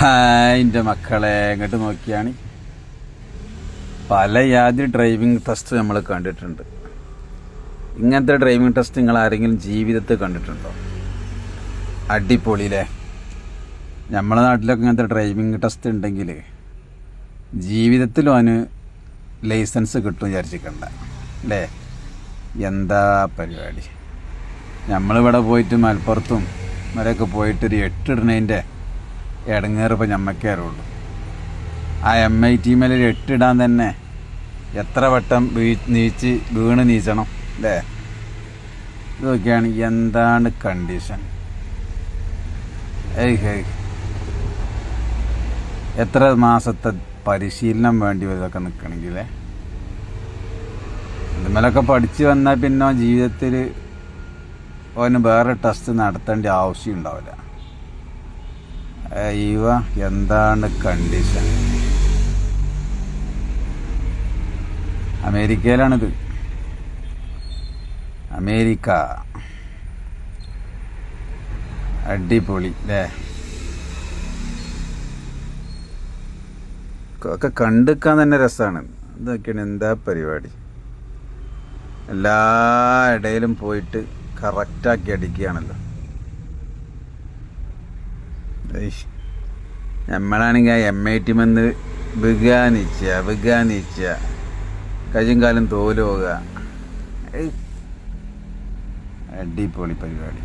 എൻ്റെ മക്കളെ ഇങ്ങോട്ട് നോക്കിയാണ് പല യാതി ഡ്രൈവിംഗ് ടെസ്റ്റ് നമ്മൾ കണ്ടിട്ടുണ്ട്. ഇങ്ങനത്തെ ഡ്രൈവിംഗ് ടെസ്റ്റ് നിങ്ങൾ ആരെങ്കിലും ജീവിതത്തിൽ കണ്ടിട്ടുണ്ടോ? അടിപൊളിയില്ലേ? നമ്മളെ നാട്ടിലൊക്കെ ഇങ്ങനത്തെ ഡ്രൈവിംഗ് ടെസ്റ്റ് ഉണ്ടെങ്കിൽ ജീവിതത്തിലും അവന് ലൈസൻസ് കിട്ടും വിചാരിച്ചിക്കണ്ട അല്ലേ? എന്താ പരിപാടി! നമ്മളിവിടെ പോയിട്ട് മലപ്പുറത്തും വരെയൊക്കെ പോയിട്ടൊരു 8 ഇടണതിൻ്റെ ഇടങ്ങേറിപ്പോൾ ഞമ്മക്കേ അറിയുള്ളൂ. ആ MIT മേലെ 8 ഇടാൻ തന്നെ എത്ര വട്ടം വീണ് നീച്ചണം അല്ലേ? ഇതൊക്കെയാണ് എന്താണ് കണ്ടീഷൻ. എത്ര മാസത്തെ പരിശീലനം വേണ്ടി വരും ഇതൊക്കെ നിൽക്കണമെങ്കിൽ? ഇതുമേലൊക്കെ പഠിച്ച് വന്നാൽ പിന്നെ ജീവിതത്തിൽ അവന് വേറെ ടെസ്റ്റ് നടത്തേണ്ട ആവശ്യം ഉണ്ടാവില്ല. എന്താണ് കണ്ടീഷൻ. അമേരിക്കയിലാണിത്. അമേരിക്ക അടിപൊളി അല്ലേ? ഒക്കെ കണ്ടിക്കാൻ തന്നെ രസമാണ്. ഇതൊക്കെയാണ് എന്താ പരിപാടി. എല്ലാ ഇടയിലും പോയിട്ട് കറക്റ്റാക്കി അടിക്കുകയാണല്ലോ. നമ്മളാണെങ്കിൽ MIT മെന്ന് വികാനിച്ച കയ്യും കാലം തോല് പോകുക. അടിപൊളി പരിപാടി.